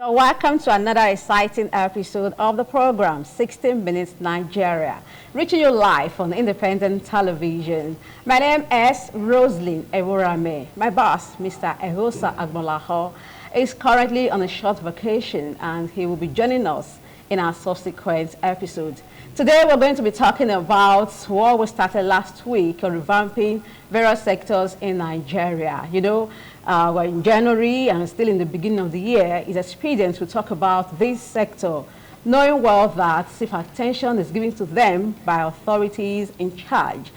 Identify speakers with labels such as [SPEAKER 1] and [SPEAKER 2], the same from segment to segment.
[SPEAKER 1] You're welcome to another exciting episode of the program 16 Minutes Nigeria, reaching you live on independent television. My name is Roslyn Eworame. My boss, Mr. Ehosa Agbolaho, is currently on a short vacation and he will be joining us in our subsequent episodes. Today we're going to be talking about what we started last week on revamping various sectors in Nigeria. You know, we're in January and still in the beginning of the year. It's expedient to talk about this sector, knowing well that if attention is given to them by authorities in charge,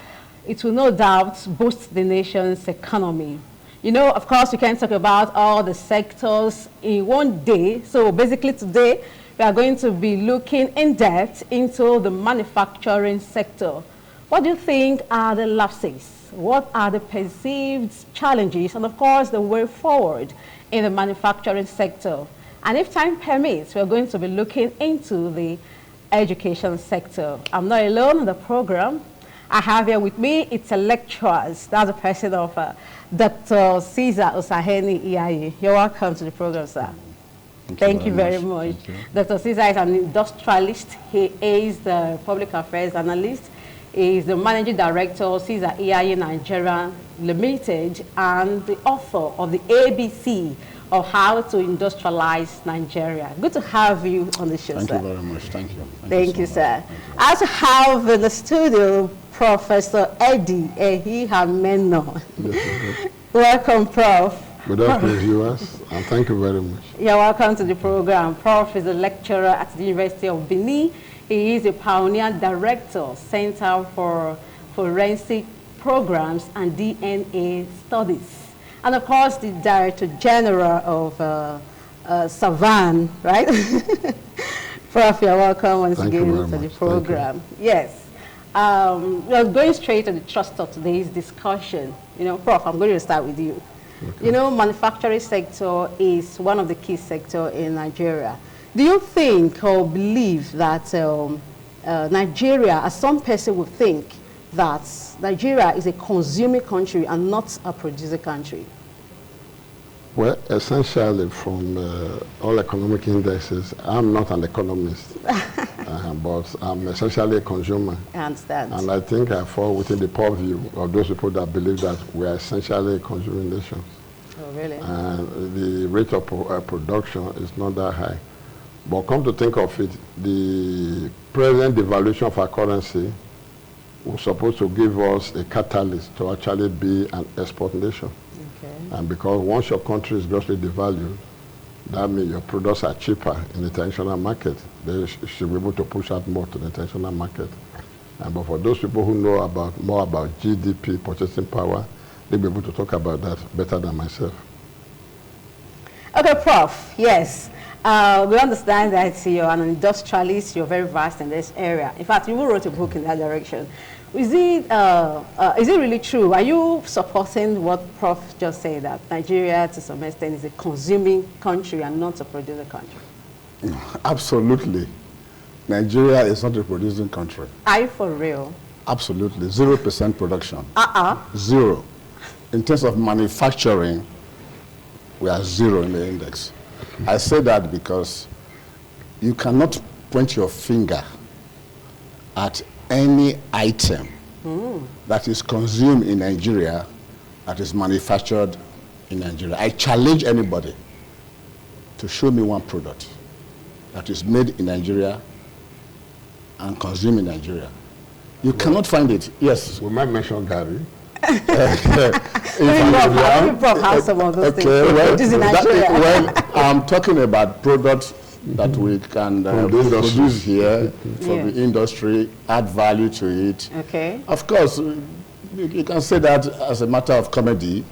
[SPEAKER 1] it will no doubt boost the nation's economy. You know, of course, we can't talk about all the sectors in one day. So basically today, we are going to be looking in depth into the manufacturing sector. What do you think are the lapses? What are the perceived challenges? And of course, the way forward in the manufacturing sector. And if time permits, we're going to be looking into the education sector. I'm not alone on the program. I have here with me, it's a lecturers. That's the person of Dr. Caesar Osaheni Iyayi. You're welcome to the program, sir. Thank you very much. Dr. Caesar is an industrialist. He is the public affairs analyst. He is the managing director of Caesar Iyayi Nigeria Limited and the author of the ABC of how to industrialize Nigeria. Good to have you on the show, sir.
[SPEAKER 2] Thank you very much. Thank you.
[SPEAKER 1] Thank you, sir. I also have in the studio Professor Eddie Ehihameno. Welcome, Prof.
[SPEAKER 3] Good afternoon, viewers, and thank you very much.
[SPEAKER 1] You're welcome to the program. Prof is a lecturer at the University of Benin. He is a pioneer director, Center for Forensic Programs and DNA Studies. And of course, the Director General of Savan, right? Prof, you're welcome once again to the program. Yes. We're going straight to the thrust of today's discussion. You know, Prof, I'm going to start with you. Okay. You know, manufacturing sector is one of the key sectors in Nigeria. Do you think or believe that Nigeria, as some person would think, that Nigeria is a consuming country and not a producing country?
[SPEAKER 3] Well, essentially from all economic indexes, I'm not an economist, but I'm essentially a consumer.
[SPEAKER 1] I understand.
[SPEAKER 3] And I think I fall within the purview of those people that believe that we are essentially a consuming nation.
[SPEAKER 1] Oh, really?
[SPEAKER 3] And the rate of production is not that high. But come to think of it, the present devaluation of our currency was supposed to give us a catalyst to actually be an export nation. Okay. And because once your country is grossly devalued, that means your products are cheaper in the international market. They should be able to push out more to the international market. But for those people who know more about GDP, purchasing power, they'll be able to talk about that better than myself.
[SPEAKER 1] Okay, Prof, yes. We understand that you're an industrialist, you're very vast in this area. In fact, you wrote a book in that direction. Is it really true? Are you supporting what Prof just said, that Nigeria, to some extent, is a consuming country and not a producing country?
[SPEAKER 2] Absolutely. Nigeria is not a producing country.
[SPEAKER 1] Are you for real?
[SPEAKER 2] Absolutely. 0% production. Zero. In terms of manufacturing, we are zero in the index. I say that because you cannot point your finger at any item that is consumed in Nigeria that is manufactured in Nigeria. I challenge anybody to show me one product that is made in Nigeria and consumed in Nigeria. You cannot find it. Yes.
[SPEAKER 3] We might mention Gary.
[SPEAKER 1] Prof has some of those things.
[SPEAKER 2] Well, I'm talking about products that we can produce here for the industry, add value to it.
[SPEAKER 1] Okay.
[SPEAKER 2] Of course, you can say that as a matter of comedy,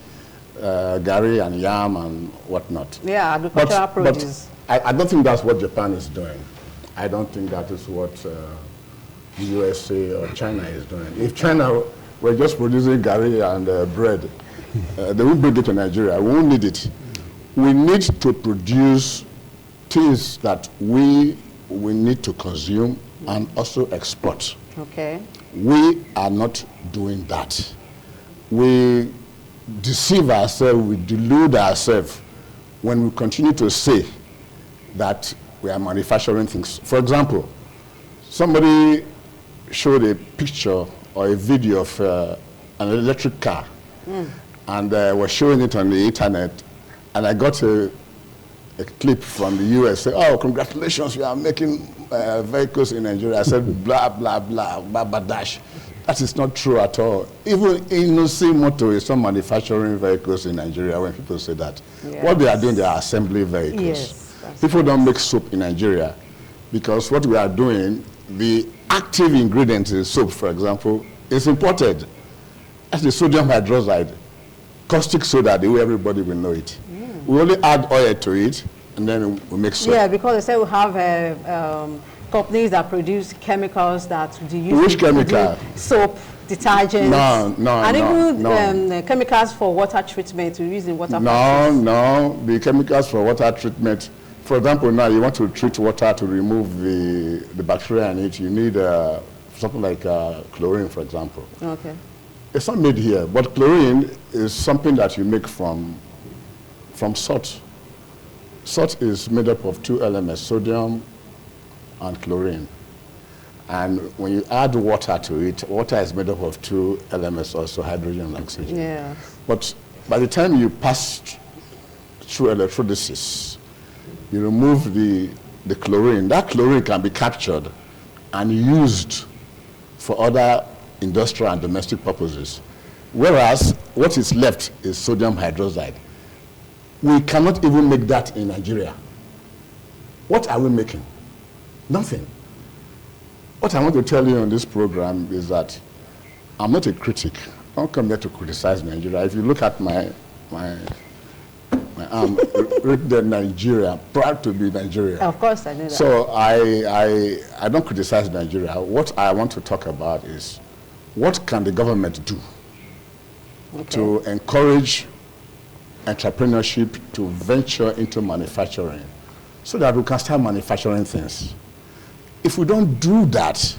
[SPEAKER 2] Gary and yam and whatnot.
[SPEAKER 1] Yeah, agricultural produce.
[SPEAKER 2] But I don't think that's what Japan is doing. I don't think that is what the USA or China is doing. If China were just producing Gary and bread, they won't bring it to Nigeria. We won't need it. We need to produce things that we need to consume and also export.
[SPEAKER 1] Okay.
[SPEAKER 2] We are not doing that. We deceive ourselves, we delude ourselves when we continue to say that we are manufacturing things. For example, somebody showed a picture or a video of an electric car, and was showing it on the internet, and I got a clip from the US saying, oh, congratulations, you are making vehicles in Nigeria. I said, blah, blah, blah, blah, blah, dash. That is not true at all. Even Inosi Motor is not manufacturing vehicles in Nigeria when people say that. Yes. What they are doing, they are assembly vehicles. Yes, people don't make soap in Nigeria because what we are doing, the active ingredient in soap, for example, is imported. That's the sodium hydroxide, caustic soda, the way everybody will know it. We only add oil to it, and then we make soap.
[SPEAKER 1] Yeah, because they say we have companies that produce chemicals that do use
[SPEAKER 2] which chemical?
[SPEAKER 1] Soap, detergents.
[SPEAKER 2] No,
[SPEAKER 1] and even chemicals for water treatment to use in water.
[SPEAKER 2] No, the chemicals for water treatment. For example, now you want to treat water to remove the bacteria in it. You need something like chlorine, for example.
[SPEAKER 1] Okay.
[SPEAKER 2] It's not made here, but chlorine is something that you make from salt. Salt is made up of two elements, sodium and chlorine. And when you add water to it, water is made up of two elements also, hydrogen and oxygen.
[SPEAKER 1] Yeah.
[SPEAKER 2] But by the time you pass through electrolysis, you remove the chlorine. That chlorine can be captured and used for other industrial and domestic purposes. Whereas what is left is sodium hydroxide. We cannot even make that in Nigeria. What are we making? Nothing. What I want to tell you on this program is that I'm not a critic. I don't come here to criticize Nigeria. If you look at my arm, written there, Nigeria, proud to be Nigeria.
[SPEAKER 1] Of course, I know that.
[SPEAKER 2] So I don't criticize Nigeria. What I want to talk about is what can the government do to encourage entrepreneurship to venture into manufacturing so that we can start manufacturing things. If we don't do that,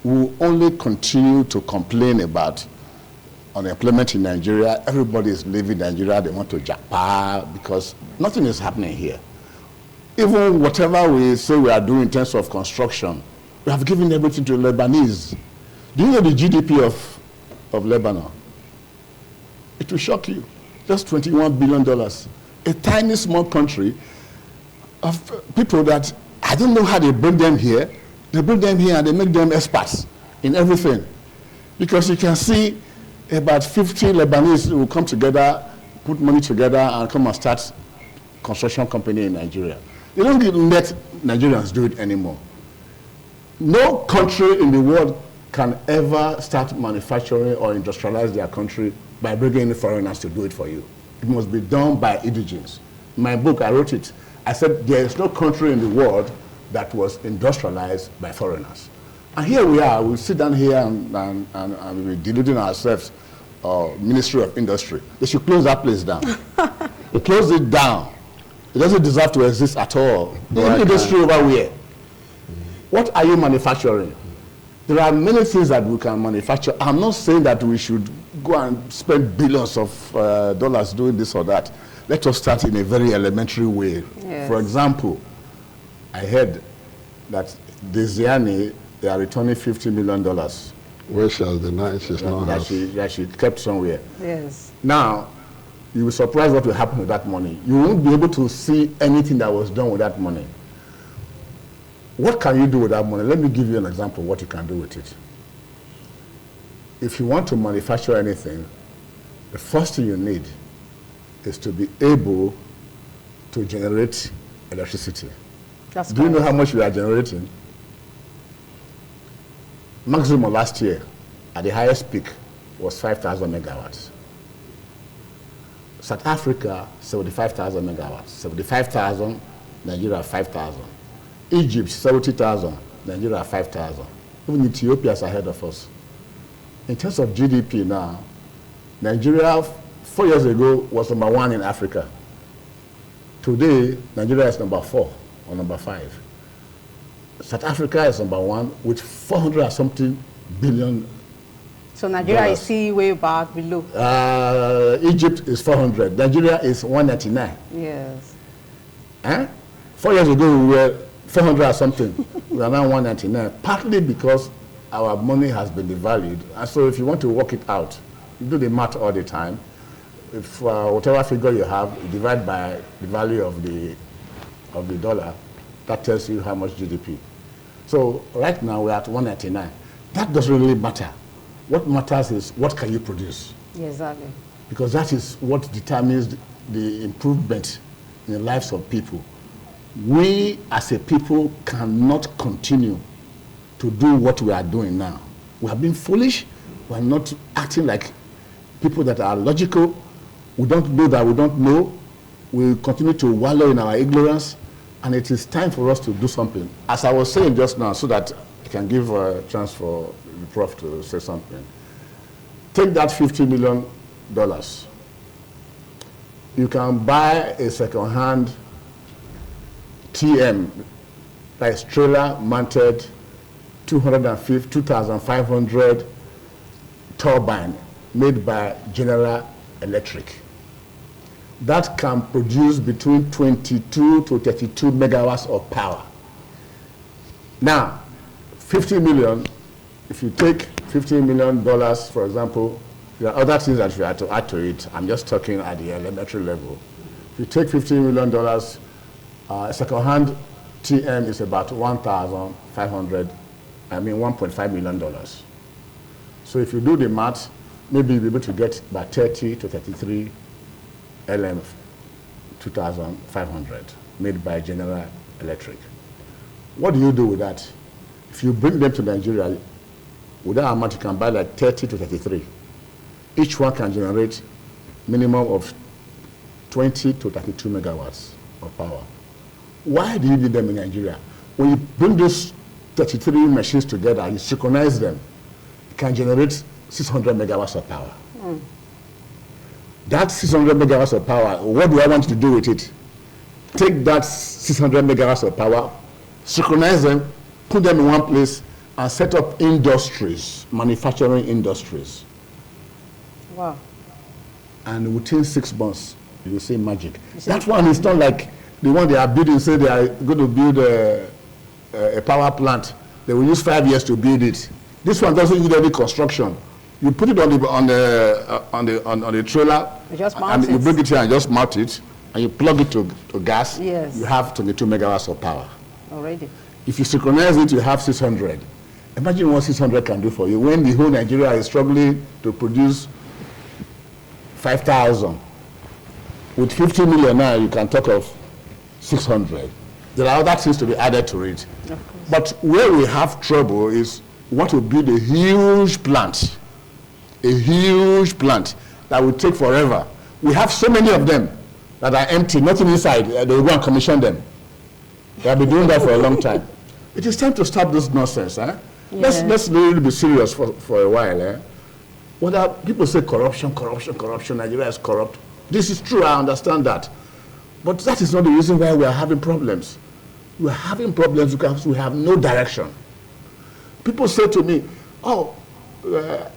[SPEAKER 2] we'll only continue to complain about unemployment in Nigeria. Everybody is leaving Nigeria, they want to japa because nothing is happening here. Even whatever we say we are doing in terms of construction, we have given everything to Lebanese. Do you know the GDP of Lebanon? It will shock you. Just $21 billion. A tiny, small country of people that, I don't know how they bring them here. They bring them here and they make them experts in everything. Because you can see about 50 Lebanese will come together, put money together, and come and start construction company in Nigeria. They don't let Nigerians do it anymore. No country in the world can ever start manufacturing or industrialize their country by bringing in foreigners to do it for you. It must be done by indigenes. In my book, I wrote it. I said there is no country in the world that was industrialized by foreigners. And here we are, we sit down here and we're deluding ourselves, Ministry of Industry. They should close that place down. They close it down. It doesn't deserve to exist at all. The industry over here. What are you manufacturing? There are many things that we can manufacture. I'm not saying that we should go and spend billions of dollars doing this or that. Let us start in a very elementary way. Yes. For example, I heard that Desiani, they are returning $50 million.
[SPEAKER 3] Where shall the night is not
[SPEAKER 2] that she kept somewhere.
[SPEAKER 1] Yes.
[SPEAKER 2] Now, you will be surprised what will happen with that money. You won't be able to see anything that was done with that money. What can you do with that money? Let me give you an example of what you can do with it. If you want to manufacture anything, the first thing you need is to be able to generate electricity. Do you know how much we are generating? Maximum last year, at the highest peak, was 5,000 megawatts. South Africa, 75,000 megawatts. 75,000, Nigeria, 5,000. Egypt, 70,000, Nigeria, 5,000. Even Ethiopia is ahead of us. In terms of GDP now, Nigeria 4 years ago was number 1 in Africa. Today, Nigeria is number 4 or number 5. South Africa is number 1 with 400 and something billion.
[SPEAKER 1] So Nigeria is still way back below.
[SPEAKER 2] Egypt is 400. Nigeria is 199.
[SPEAKER 1] Yes.
[SPEAKER 2] 4 years ago, we were 400 or something. We are now 199, partly because our money has been devalued. And so if you want to work it out, you do the math all the time. If whatever figure you have, you divide by the value of the dollar, that tells you how much GDP. So right now we're at 199. That doesn't really matter. What matters is what can you produce?
[SPEAKER 1] Exactly.
[SPEAKER 2] Because that is what determines the improvement in the lives of people. We as a people cannot continue to do what we are doing now. We have been foolish. We are not acting like people that are logical. We don't know that we don't know. We continue to wallow in our ignorance, and it is time for us to do something. As I was saying just now, so that I can give a chance for the Prof to say something. Take that $50 million. You can buy a second-hand TM, that is trailer-mounted 2,500 turbine made by General Electric. That can produce between 22 to 32 megawatts of power. Now, 50 million, if you take $50 million, for example, there are other things that we have to add to it. I'm just talking at the elementary level. If you take $50 million, a second-hand TM is about $1.5 million. So if you do the math, maybe you'll be able to get about 30 to 33 LM 2,500 made by General Electric. What do you do with that? If you bring them to Nigeria, with that amount you can buy like 30 to 33. Each one can generate minimum of 20 to 32 megawatts of power. Why do you need them in Nigeria? When you bring those 33 machines together, you synchronize them, it can generate 600 megawatts of power. That 600 megawatts of power, what do I want to do with it? Take that 600 megawatts of power, synchronize them, put them in one place, and set up industries, manufacturing industries.
[SPEAKER 1] Wow.
[SPEAKER 2] And within 6 months, you will see magic. That one is not like the one they are building, say they are going to build a power plant. They will use 5 years to build it. This one doesn't need any construction. You put it on the trailer, and you bring it here and just mount it, and you plug it to gas.
[SPEAKER 1] Yes.
[SPEAKER 2] You have 22 megawatts of power.
[SPEAKER 1] Already.
[SPEAKER 2] If you synchronize it, you have 600. Imagine what 600 can do for you when the whole Nigeria is struggling to produce 5,000. With 50 million now, you can talk of 600. There are other things to be added to it. But where we have trouble is we want to build a huge plant that will take forever. We have so many of them that are empty, nothing inside. They will go and commission them. They have been doing that for a long time. It is time to stop this nonsense. Eh? Yeah. Let's really be serious for a while. Eh? Whether people say corruption, Nigeria is corrupt. This is true, I understand that. But that is not the reason why we are having problems. We are having problems because we have no direction. People say to me, oh,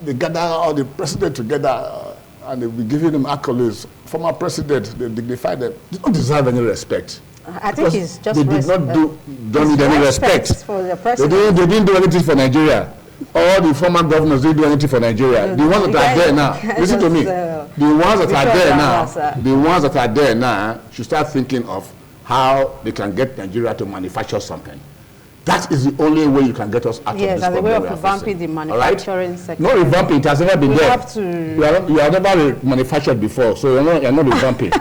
[SPEAKER 2] they gather all the president together and they will be giving them accolades. Former president, they dignify them. They don't deserve any respect.
[SPEAKER 1] I think it's just
[SPEAKER 2] they did not don't need any respect.
[SPEAKER 1] For the president.
[SPEAKER 2] They didn't do anything for Nigeria. All the former governors didn't do anything for Nigeria. The ones that are there now, listen to me. The ones that are there now, should start thinking of how they can get Nigeria to manufacture something. That is the only way you can get us out of this problem.
[SPEAKER 1] Yes, as a way of revamping the manufacturing sector.
[SPEAKER 2] No revamping, it has never been there. You have never manufactured before, so you're not revamping.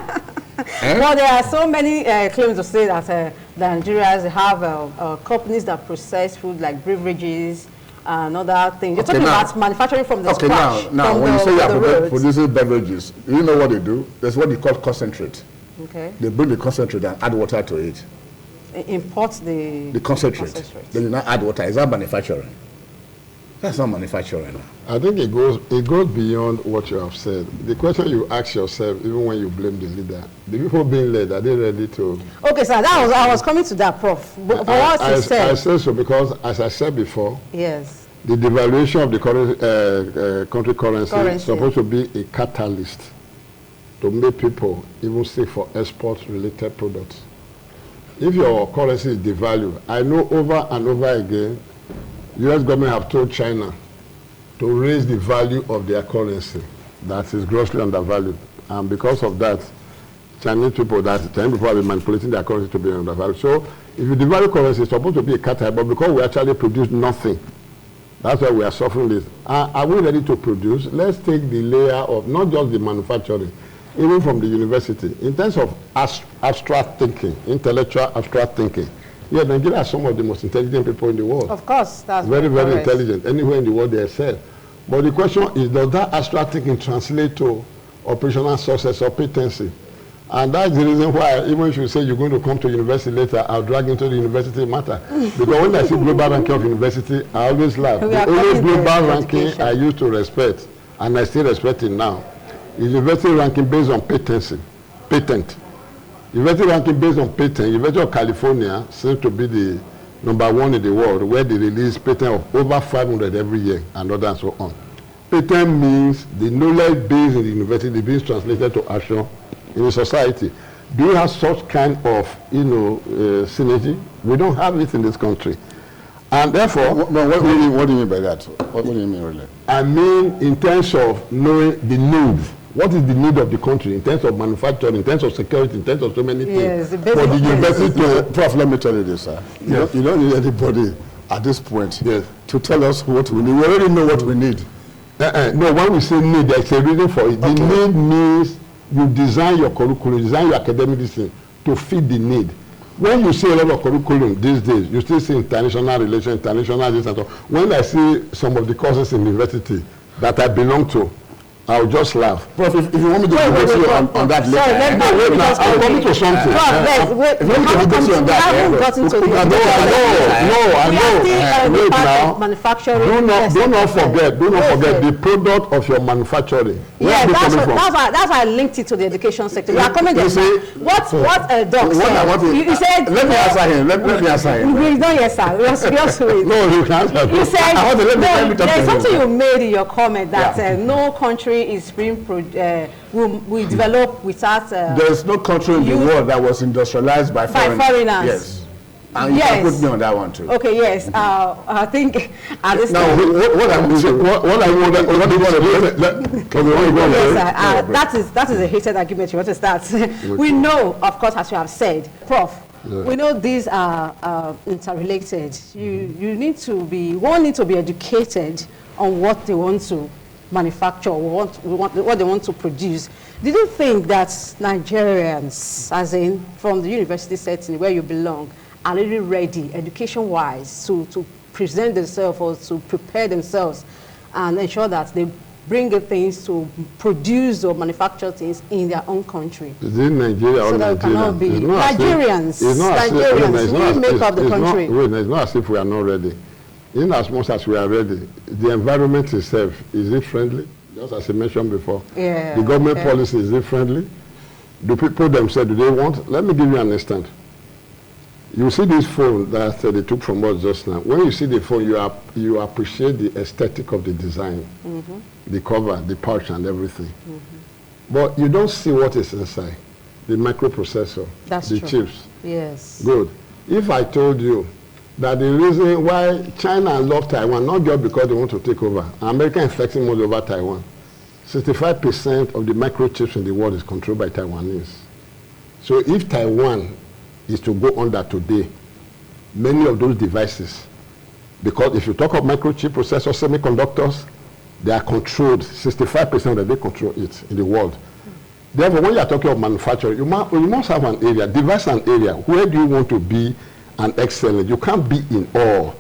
[SPEAKER 1] Well, there are so many claims to say that the Nigerians have companies that process food like beverages and other things. You're talking about manufacturing from the scratch.
[SPEAKER 2] Now, when you say you are producing beverages, you know what they do? There's what they call concentrate. Okay. They bring the concentrate and add water to it.
[SPEAKER 1] Import the
[SPEAKER 2] concentrate. Then you now add water. Is that manufacturing? That's not manufacturing.
[SPEAKER 3] I think it goes beyond what you have said. The question you ask yourself, even when you blame the leader, the people being led, are they ready to?
[SPEAKER 1] Okay, sir, I was coming to that, Prof. But what you said?
[SPEAKER 3] I say so because, as I said before,
[SPEAKER 1] yes,
[SPEAKER 3] the devaluation of the country currency is supposed to be a catalyst to make people even seek for export-related products. if your currency is devalued, I know over and over again, U.S. government have told China to raise the value of their currency that is grossly undervalued. And because of that, Chinese people have been manipulating their currency to be undervalued. So if you devalue currency, it's supposed to be a cut, but because we actually produce nothing, that's why we are suffering this. Are we ready to produce? Let's take the layer of not just the manufacturing, even from the university, in terms of abstract thinking, intellectual abstract thinking. Yeah, Nigeria are some of the most intelligent people in the world.
[SPEAKER 1] Of course, that's
[SPEAKER 3] very intelligent. Anywhere in the world they excel. But the question is, does that abstract thinking translate to operational success or patency? And that's the reason why, even if you say you're going to come to university later, I'll drag into the university matter. Because when I see global ranking of university, I always laugh. The only global ranking I used to respect, and I still respect it now, is university ranking based on patency. Patent. University ranking based on patent. University of California seems to be the #1 in the world, where they release patent of over 500 every year, and other and so on. Patent means the knowledge base in the university is being translated to action in the society. Do you have such kind of, synergy? We don't have it in this country. And therefore...
[SPEAKER 2] What do you mean by that? What do you mean really?
[SPEAKER 3] I mean in terms of knowing the need. What is the need of the country in terms of manufacturing, in terms of security, in terms of so many things? For the university to...
[SPEAKER 2] Prof, let me tell you this, sir. Yes. You don't need anybody at this point to tell us what we need. We already know what we need.
[SPEAKER 3] No, when we say need, there's a reason for it. The need means you design your curriculum, design your academic discipline to fit the need. When you see a lot of curriculum these days, you still see international relations, international this and so. When I see some of the courses in university that I belong to, I'll just laugh.
[SPEAKER 2] Prof, if you want me to debate you on that later.
[SPEAKER 3] Sorry, wait now, I'm coming to something.
[SPEAKER 2] If you want me to debate you on that,
[SPEAKER 3] wait now.
[SPEAKER 1] Manufacturing.
[SPEAKER 3] Do not forget the product of your manufacturing.
[SPEAKER 1] Yeah, that's why I linked it to the education sector. You are coming there. What Doc said? You said.
[SPEAKER 2] Let me answer him. Let me answer him.
[SPEAKER 1] No, yes, sir. Just wait.
[SPEAKER 3] No, you can't answer.
[SPEAKER 1] You said there's something you made in your comment that no country is being we develop without.
[SPEAKER 2] There's no country in the world that was industrialized by foreigners. Yes. And you can put me on that one too.
[SPEAKER 1] Okay, yes. I think at this
[SPEAKER 2] now,
[SPEAKER 1] time. That is a heated argument. You want to start? We know, of course, as you have said, Prof. Yeah. We know these are interrelated. One needs to be educated on what they want to manufacture, what they want to produce. Did you think that Nigerians, as in from the university setting where you belong, are really ready, education-wise, to present themselves or to prepare themselves and ensure that they bring things to produce or manufacture things in their own country?
[SPEAKER 3] Is it Nigeria or
[SPEAKER 1] Nigerians? Nigerians, we make up the country.
[SPEAKER 3] It's not as if we are not ready. In as much as we are ready, the environment itself, is it friendly? Just as I mentioned before.
[SPEAKER 1] Yeah,
[SPEAKER 3] the government policy, is it friendly? Do people themselves, do they want? Let me give you an instance. You see this phone that they took from us just now. When you see the phone, you appreciate the aesthetic of the design, the cover, the pouch, and everything. But you don't see what is inside, the microprocessor, the chips.
[SPEAKER 1] Yes.
[SPEAKER 3] Good. If I told you that the reason why China love Taiwan, not just because they want to take over, America is flexing more over Taiwan. 65% of the microchips in the world is controlled by Taiwanese. So if Taiwan is to go under today, many of those devices, because if you talk of microchip processors, semiconductors, they are controlled, 65% that they control it in the world. Therefore, when you are talking of manufacturing, you must have an area, devise an area. Where do you want to be an excellent? You can't be in all.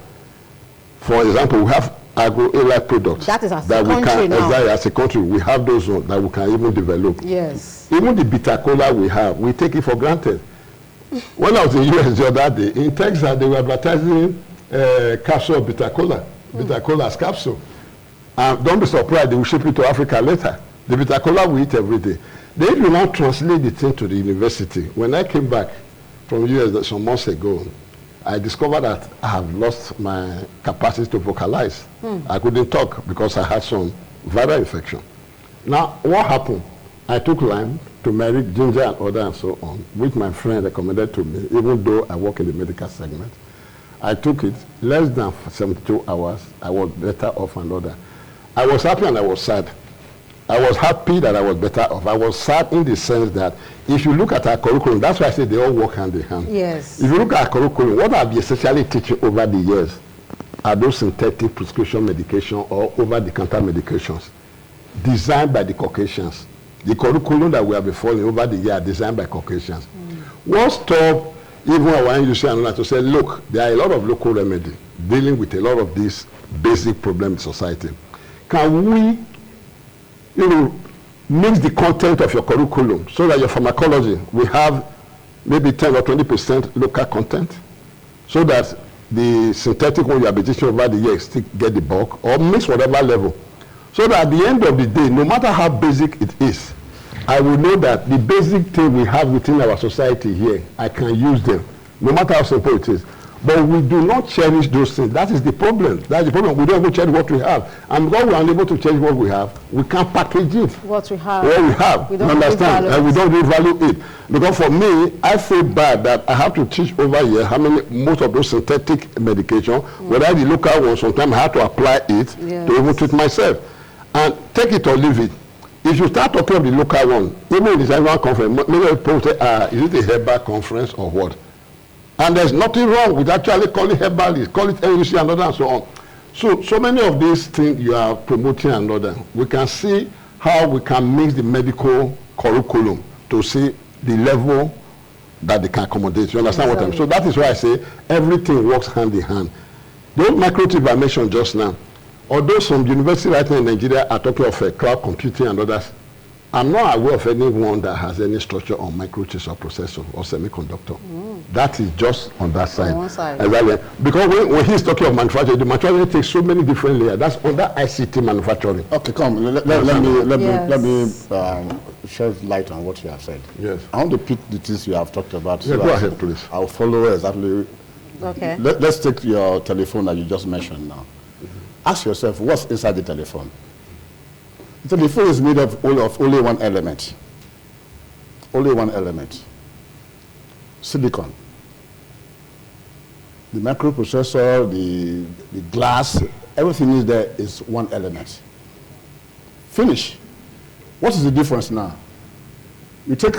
[SPEAKER 3] For example, we have agro-allied products.
[SPEAKER 1] That is as a country now.
[SPEAKER 3] Exactly, as a country, we have those that we can even develop.
[SPEAKER 1] Yes.
[SPEAKER 3] Even the bitter cola we have, we take it for granted. When I was in the US the other day, in Texas, they were advertising capsule of bitter cola as capsule. Don't be surprised, they will ship it to Africa later. The bitter cola we eat every day. They will now translate the thing to the university. When I came back from the US some months ago, I discovered that I have lost my capacity to vocalize. I couldn't talk because I had some viral infection. Now, what happened? I took lime, turmeric, ginger, and other and so on, which my friend recommended to me, even though I work in the medical segment. I took it, less than 72 hours, I was better off and other. I was happy and I was sad. I was happy that I was better off. I was sad in the sense that if you look at our curriculum, that's why I say they all work hand in hand.
[SPEAKER 1] Yes.
[SPEAKER 3] If you look at our curriculum, what I've been essentially teaching over the years are those synthetic prescription medication or over-the-counter medications designed by the Caucasians. The curriculum that we have been following over the year are designed by Caucasians. What stopped even our NUC and others to say, look, there are a lot of local remedy dealing with a lot of these basic problems in society. Can we, mix the content of your curriculum so that your pharmacology will have maybe 10 or 20% local content, so that the synthetic one you have been teaching over the years still get the bulk, or mix whatever level, so that at the end of the day, no matter how basic it is, I will know that the basic thing we have within our society here, I can use them, no matter how simple it is. But we do not cherish those things. That is the problem. That's the problem. We don't even cherish what we have. And because we are unable to cherish what we have, we can't package it.
[SPEAKER 1] What we have.
[SPEAKER 3] What we have.
[SPEAKER 1] We don't
[SPEAKER 3] understand? And we don't really value it. Because for me, I feel bad that I have to teach over here how many, most of those synthetic medication, whether the local one, sometimes I have to apply it to even treat myself. And take it or leave it. If you start talking of the local one, even in the annual conference, many people say, is it a herbal conference or what? And there's nothing wrong with actually calling herbalist, call it NUC and other and so on. So many of these things you are promoting and other, we can see how we can mix the medical curriculum to see the level that they can accommodate. You understand what I'm saying? So that is why I say everything works hand in hand. Those microchips I mentioned just now, although some universities right now in Nigeria are talking of cloud computing and others, I'm not aware of anyone that has any structure on microchips or processor or semiconductor. That is just on that side.
[SPEAKER 1] On one side.
[SPEAKER 3] Exactly. Because when he's talking of manufacturing, the manufacturing takes so many different layers. That's under ICT manufacturing.
[SPEAKER 2] Okay, come. Let me shed light on what you have said.
[SPEAKER 3] Yes.
[SPEAKER 2] I want to pick the things you have talked about.
[SPEAKER 3] Yeah,
[SPEAKER 2] So
[SPEAKER 3] go ahead, please.
[SPEAKER 2] I'll follow exactly.
[SPEAKER 1] Okay.
[SPEAKER 2] Let's take your telephone that you just mentioned now. Ask yourself, what's inside the telephone? The telephone is made of only one element. Only one element. Silicon. The microprocessor, the glass, everything is there is one element. Finish. What is the difference now? You take,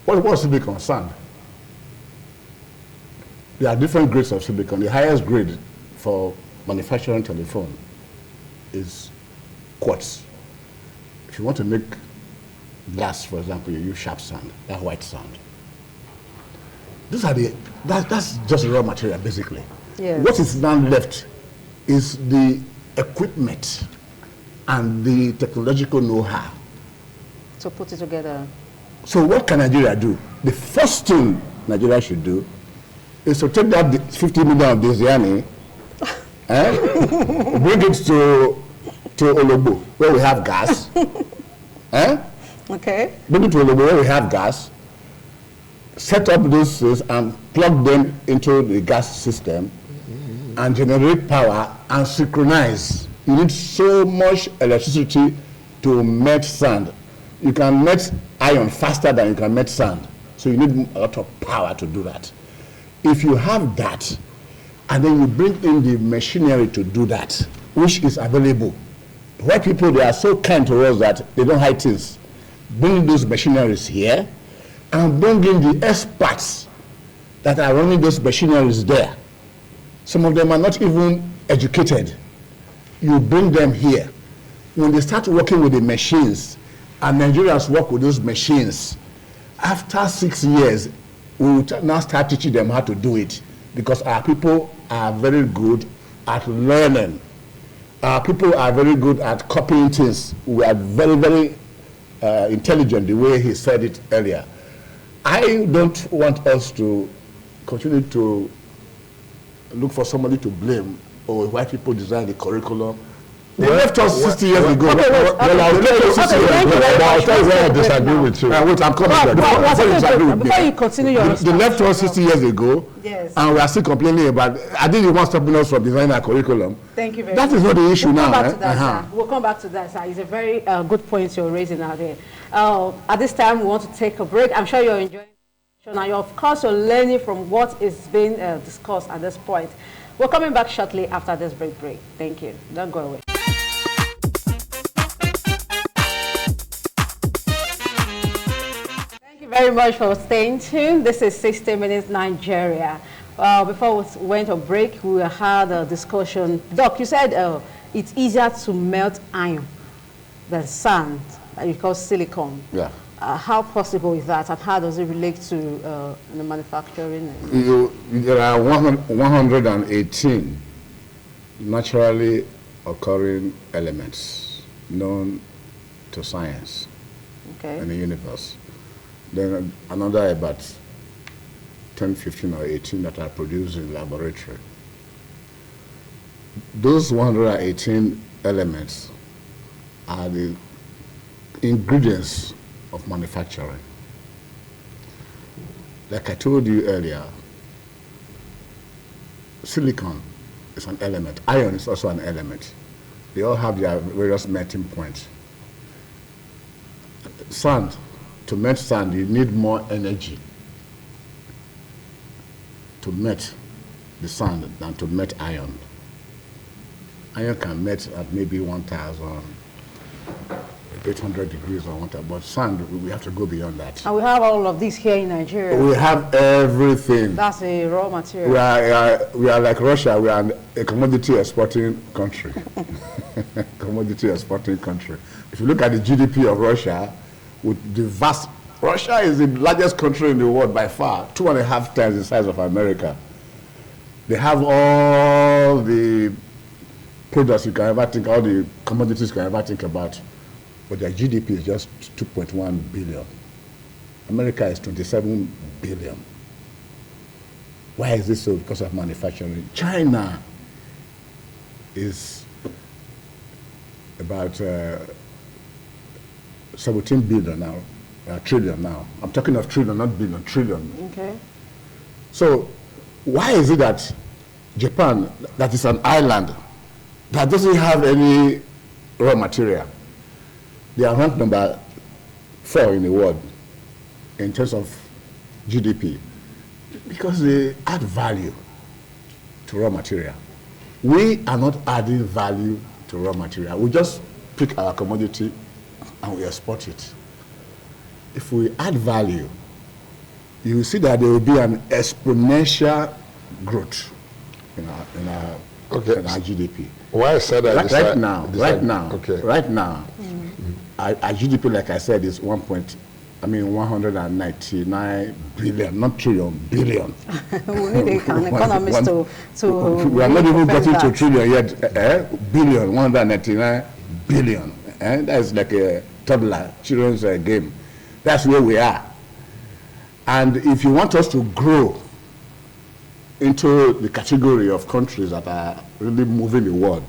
[SPEAKER 2] what's silicon? Sand. There are different grades of silicon. The highest grade for manufacturing telephone is quartz. If you want to make glass, for example, you use sharp sand, that white sand. These are that's just raw material, basically.
[SPEAKER 1] Yes.
[SPEAKER 2] What is now left is the equipment and the technological know-how.
[SPEAKER 1] To put it together.
[SPEAKER 2] So what can Nigeria do? The first thing Nigeria should do is to take that 50 million of Desiani, bring it to Ologbo, where we have gas.
[SPEAKER 1] Okay.
[SPEAKER 2] Bring it to Ologbo, where we have gas. Set up those things and plug them into the gas system and generate power and synchronize. You need so much electricity to melt sand. You can melt iron faster than you can melt sand. So you need a lot of power to do that. If you have that, and then you bring in the machinery to do that, which is available. White people, they are so kind to us that they don't hide things. Bring those machineries here, and bring in the experts that are running those machineries there. Some of them are not even educated. You bring them here. When they start working with the machines, and Nigerians work with those machines, after 6 years, we will now start teaching them how to do it, because our people are very good at learning. Our people are very good at copying things. We are very, very intelligent, the way he said it earlier. I don't want us to continue to look for somebody to blame, or white people design the curriculum, They left us 60 years ago.
[SPEAKER 1] Okay, wait.
[SPEAKER 2] I'll tell you 60 years ago.
[SPEAKER 3] I'll tell you where I disagree with you.
[SPEAKER 2] Wait, I'm coming there.
[SPEAKER 1] Before you continue your response.
[SPEAKER 2] They left us 60 years ago.
[SPEAKER 1] Yes.
[SPEAKER 2] And we are still complaining about, I didn't even stopping us from designing our curriculum.
[SPEAKER 1] Thank you very much.
[SPEAKER 2] That is not the issue now.
[SPEAKER 1] We'll come back to that, sir. We'll come back to that, sir. It's a very good point you're raising out there. At this time, we want to take a break. I'm sure you're enjoying it. Now, of course, you're learning from what is being discussed at this point. We're coming back shortly after this break. Thank you. Don't go away. Thank you very much for staying tuned. This is 60 Minutes Nigeria. Before we went on break, we had a discussion. Doc, you said it's easier to melt iron than sand, that you call silicon.
[SPEAKER 2] Yeah.
[SPEAKER 1] How possible is that, and how does it relate to the manufacturing?
[SPEAKER 2] There are 118 naturally occurring elements known to science in the universe. Then another about 10, 15, or 18 that are produced in laboratory. Those 118 elements are the ingredients of manufacturing. Like I told you earlier, silicon is an element. Iron is also an element. They all have their various melting points. Sand, to melt sand, you need more energy to melt the sand than to melt iron. Iron can melt at maybe 1,800 degrees or whatever, but sand, we have to go beyond that.
[SPEAKER 1] And we have all of this here in Nigeria.
[SPEAKER 2] We have everything.
[SPEAKER 1] That's a raw material.
[SPEAKER 2] We are like Russia. We are a commodity exporting country. Commodity exporting country. If you look at the GDP of Russia, with the vast, Russia is the largest country in the world by far, 2.5 times the size of America. They have all the products you can ever think, all the commodities you can ever think about, but their GDP is just 2.1 billion. America is 27 billion. Why is this so? Because of manufacturing. China is about 17 billion now, trillion now. I'm talking of trillion, not billion, trillion.
[SPEAKER 1] Okay.
[SPEAKER 2] So why is it that Japan, that is an island, that doesn't have any raw material, they are ranked number 4 in the world in terms of GDP? Because they add value to raw material. We are not adding value to raw material. We just pick our commodity and we export it. If we add value, you will see that there will be an exponential growth in our GDP.
[SPEAKER 3] Why I said that
[SPEAKER 2] right now, our GDP, like I said, is 199 billion, not trillion, billion.
[SPEAKER 1] We need an economist to
[SPEAKER 2] we are not even getting to trillion yet. Billion, 199 billion. That is like a toddler, children's game. That's where we are. And if you want us to grow into the category of countries that are really moving the world,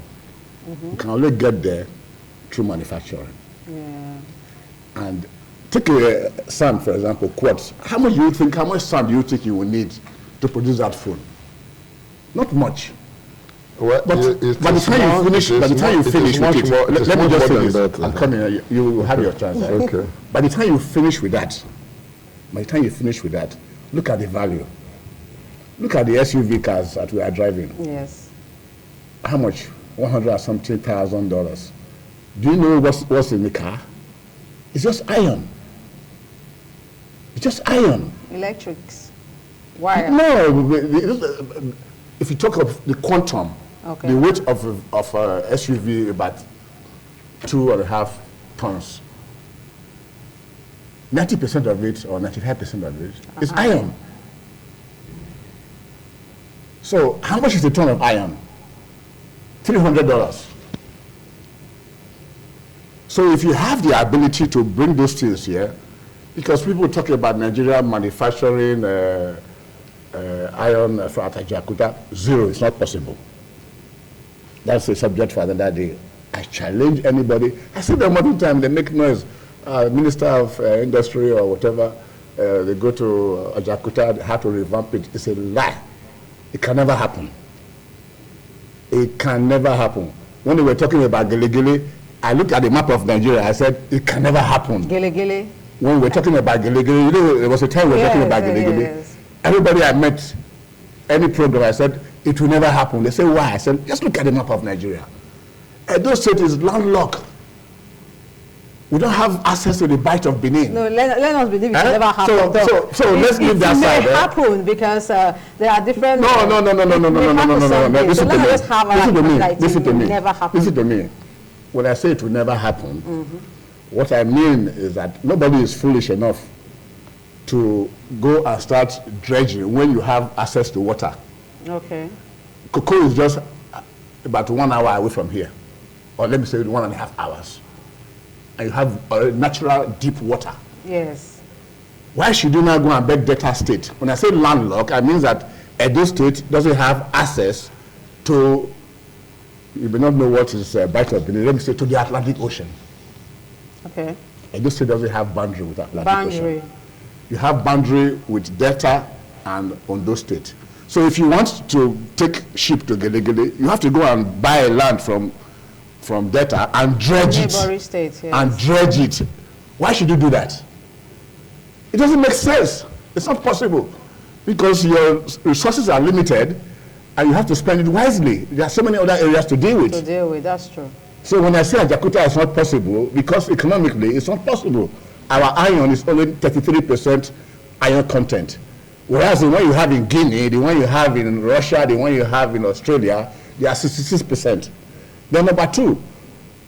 [SPEAKER 2] we can only get there through manufacturing.
[SPEAKER 1] Yeah.
[SPEAKER 2] And take sand, for example, quartz. How much sand do you think you will need to produce that phone? Not much.
[SPEAKER 3] Well,
[SPEAKER 2] but by the time you finish with it, let me just say this. I'm coming. You have your chance. Right?
[SPEAKER 3] Okay.
[SPEAKER 2] By the time you finish with that, look at the value. Look at the SUV cars that we are driving.
[SPEAKER 1] Yes.
[SPEAKER 2] How much? $100,000. Do you know what's in the car? It's just iron. It's just iron.
[SPEAKER 1] Electrics. Wire.
[SPEAKER 2] No. If you talk of the quantum, the weight of a SUV about 2.5 tons. 90% of it, or 95% of it, is iron. So how much is a ton of iron? $300. So if you have the ability to bring those things here, because people talk about Nigeria manufacturing iron for Atajakuta, zero, it's not possible. That's a subject for another day. I challenge anybody. I see them all the time, they make noise. Minister of Industry or whatever, they go to Ajakuta, they have to revamp it. It's a lie. It can never happen. It can never happen. When they were talking about Gele, I looked at the map of Nigeria, I said, it can never happen.
[SPEAKER 1] Gele.
[SPEAKER 2] When we were talking about Gele, you know, there was a time we were talking about Gele.
[SPEAKER 1] Yes.
[SPEAKER 2] Everybody I met, any program, I said, it will never happen. They say, why? I said, just look at the map of Nigeria. Edo State is landlocked. We don't have access to the Bight of Benin.
[SPEAKER 1] No, let us believe it will never happen.
[SPEAKER 2] So let's leave that side.
[SPEAKER 1] It may happen because there are different...
[SPEAKER 2] No. Listen to me. Listen to me. When I say it will never happen, what I mean is that nobody is foolish enough to go and start dredging when you have access to water.
[SPEAKER 1] Okay.
[SPEAKER 2] Cocoa is just about 1 hour away from here. Or let me say 1.5 hours. And you have natural deep water.
[SPEAKER 1] Yes.
[SPEAKER 2] Why should you now go and beg Delta State? When I say landlocked, I mean that Edo State doesn't have access to, you may not know what is Bight of Benin, let me say to the Atlantic Ocean.
[SPEAKER 1] Okay.
[SPEAKER 2] Edo State doesn't have boundary with Atlantic Ocean. You have boundary with Delta and Ondo State. So if you want to take ship to Gele, you have to go and buy a land from Delta and dredge it.
[SPEAKER 1] States, yes.
[SPEAKER 2] And dredge it. Why should you do that? It doesn't make sense. It's not possible because your resources are limited and you have to spend it wisely. There are so many other areas to deal with.
[SPEAKER 1] That's true.
[SPEAKER 2] So when I say Ajakuta is not possible, because economically it's not possible. Our iron is only 33% iron content. Whereas the one you have in Guinea, the one you have in Russia, the one you have in Australia, they are 66%. Then number two,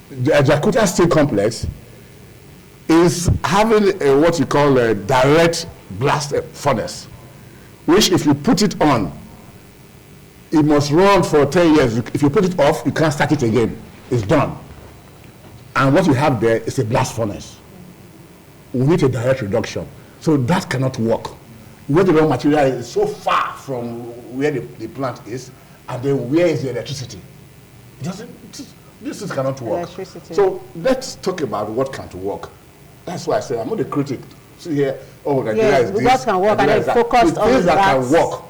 [SPEAKER 2] the Ajakuta Steel Complex is having what you call a direct blast furnace, which if you put it on, it must run for 10 years. If you put it off, you can't start it again. It's done. And what you have there is a blast furnace. We need a direct reduction. So that cannot work. Where the raw material is so far from where the plant is, and then where is the electricity? This cannot work.
[SPEAKER 1] Electricity.
[SPEAKER 2] So let's talk about what can't work. That's why I say I'm not a critic. See here, Nigeria is this.
[SPEAKER 1] What can work, and then focused on
[SPEAKER 2] things that can work.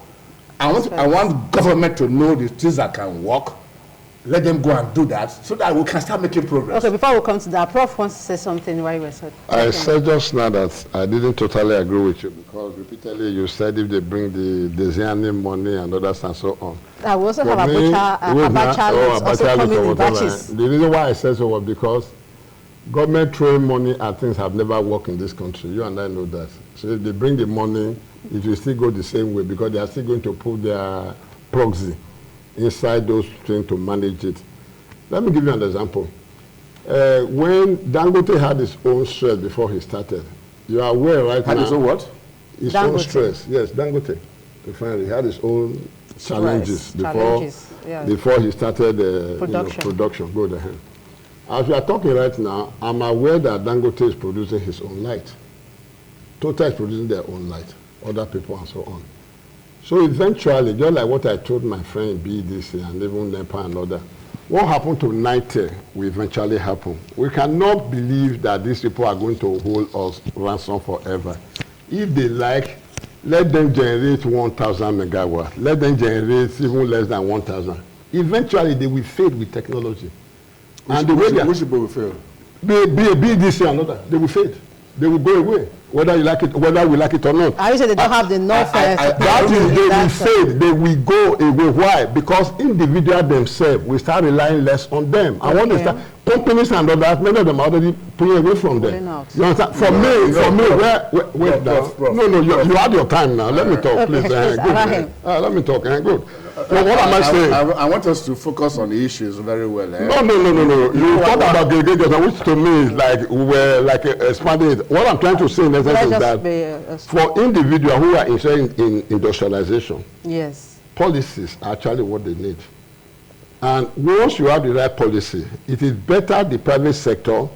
[SPEAKER 2] I want government to know the things that can work. Let them go and do that so that we can start making progress.
[SPEAKER 1] Okay, before we come to that, Prof wants to say something while we're saying.
[SPEAKER 3] I said just now that I didn't totally agree with you because repeatedly you said if they bring the Desiani money and others and so on.
[SPEAKER 1] We also have Abacha coming in batches.
[SPEAKER 3] The reason why I said so was because government throwing money at things have never worked in this country. You and I know that. So if they bring the money, it will still go the same way because they are still going to put their proxy inside those things to manage it. Let me give you an example. When Dangote had his own stress before he started, you are aware right now.
[SPEAKER 2] Had his own what?
[SPEAKER 3] His own stress. Yes, Dangote. He had his own challenges before he started production. Go ahead. As we are talking right now, I'm aware that Dangote is producing his own light. Total is producing their own light, other people and so on. So eventually, just like what I told my friend BDC and even NEPA and other, what happened to NITE will eventually happen. We cannot believe that these people are going to hold us ransom forever. If they like, let them generate 1,000 megawatts. Let them generate even less than 1,000. Eventually, they will fade with technology.
[SPEAKER 2] Which people will fail?
[SPEAKER 3] BDC and other, they will fade. They will go away, whether we like it or not.
[SPEAKER 1] I said they don't have the enough.
[SPEAKER 3] That is, they will fade. They will go away. Why? Because individuals themselves will start relying less on them. I want to start. Companies and others, many of them are already pulling away from them. You understand? For me, wait now. No, you had your time now. Let me talk, please. Let me talk. Good. So what am I saying?
[SPEAKER 2] I want us to focus on the issues very well.
[SPEAKER 3] No. You talk about gregation, which to me is like we're expanding it. What I'm trying to say in essence is that for individuals who are interested in industrialization,
[SPEAKER 1] yes,
[SPEAKER 3] policies are actually what they need. And once you have the right policy, it is better the private sector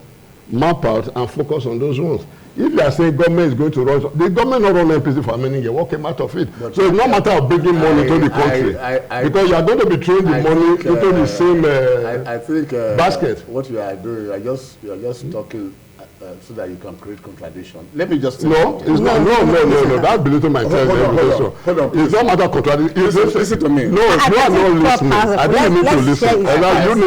[SPEAKER 3] map out and focus on those ones. If you are saying government is going to run, the government not run NPC for many years, what came out of it? But so it's not matter of bringing money to the country. Because you are going to be throwing the money into the same basket.
[SPEAKER 2] What you are doing, you are just talking so that you can create contradiction. Let me just...
[SPEAKER 3] No, it's not. No. That's belittling my intelligence.
[SPEAKER 2] Hold on.
[SPEAKER 3] It's not matter of contradiction.
[SPEAKER 2] Listen to me.
[SPEAKER 3] No, you are not listening. I think you need to listen. You need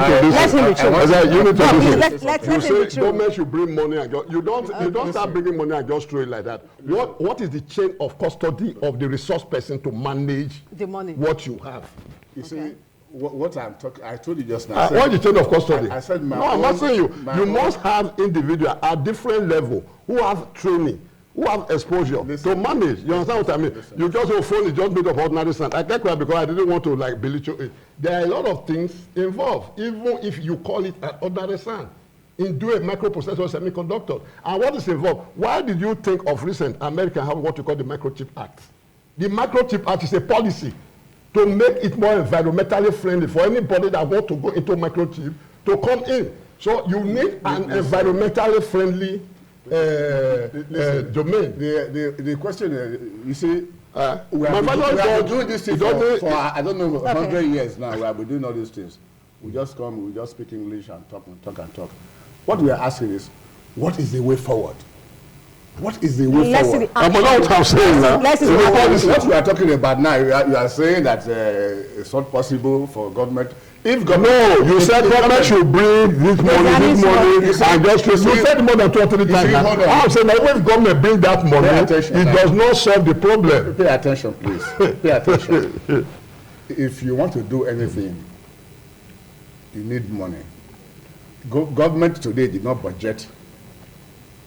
[SPEAKER 3] to listen. You need to listen. You say government should bring money and you don't start bringing money and just throw it like that. What is the chain of custody of the resource person to manage
[SPEAKER 1] the money?
[SPEAKER 3] What you have?
[SPEAKER 2] You see, what I'm talking, I told you just now.
[SPEAKER 3] What is the chain of custody?
[SPEAKER 2] I said
[SPEAKER 3] no, I'm not saying you. You must have individuals at different level who have training, who have exposure to manage. You understand what I mean? You just your phone is just made of ordinary sand. I can't because I didn't want to like belittle it. There are a lot of things involved, even if you call it an ordinary sand. In do a microprocessor semiconductor. And what is involved? Why did you think of recent America have what you call the Microchip Act? The Microchip Act is a policy to make it more environmentally friendly for anybody that wants to go into microchip to come in. So you need an environmentally friendly domain.
[SPEAKER 2] The question is, you see, we have been doing this thing for I don't know, 100 years now. We have been doing all these things. We just come, we just speak English and talk and talk and talk. What we are asking is, what is the way forward? What is the way forward?
[SPEAKER 3] I'm not what I'm saying now.
[SPEAKER 2] What you are talking about now, you are saying that it's not possible for government. If government,
[SPEAKER 3] you said government should bring this money, and just you said more than 2 or 3 times. I'm saying that if government bring that money, it does not solve the problem.
[SPEAKER 2] Pay attention, please. Pay attention. If you want to do anything, you need money. Government today did not budget.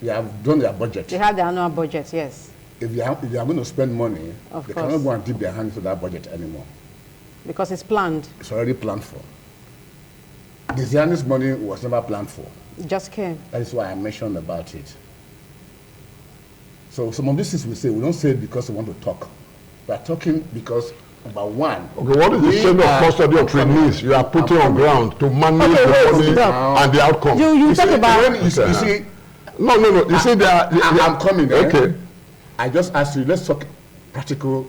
[SPEAKER 2] They have done their budget.
[SPEAKER 1] They have their annual budget, yes.
[SPEAKER 2] If they are going to spend money, they cannot go and dip their hands to that budget anymore.
[SPEAKER 1] Because it's planned.
[SPEAKER 2] It's already planned for. The Zionist money was never planned for.
[SPEAKER 1] It just came.
[SPEAKER 2] That is why I mentioned about it. So some of these things we say, we don't say it because we want to talk. We are talking because, number one.
[SPEAKER 3] Okay, what is the chain of custody of trainees you are putting on ground to manage the money and the outcome?
[SPEAKER 1] You talk about...
[SPEAKER 2] You see,
[SPEAKER 3] no. You see,
[SPEAKER 2] I'm coming.
[SPEAKER 3] Okay.
[SPEAKER 2] I just asked you. Let's talk practical.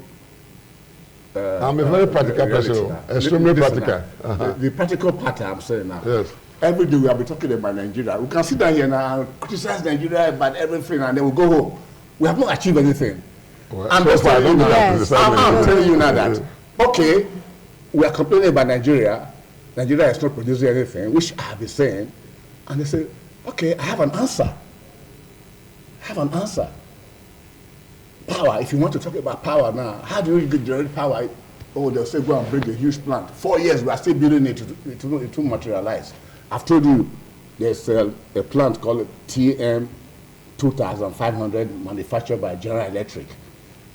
[SPEAKER 3] I'm a very practical person. Extremely practical.
[SPEAKER 2] The practical part I'm saying now.
[SPEAKER 3] Yes.
[SPEAKER 2] Every day we have been talking about Nigeria. We can sit down here now and criticize Nigeria about everything, and then we go home. We have not achieved anything.
[SPEAKER 3] Well,
[SPEAKER 2] I'm just telling you now. I'm telling you now that okay, we are complaining about Nigeria. Nigeria is not producing anything, which I have been saying, and they say, okay, I have an answer. Power, if you want to talk about power now, how do you generate power? Oh, they'll say go and build a huge plant. 4 years, we are still building it, it will materialize. I've told you, there's a plant called TM 2500 manufactured by General Electric.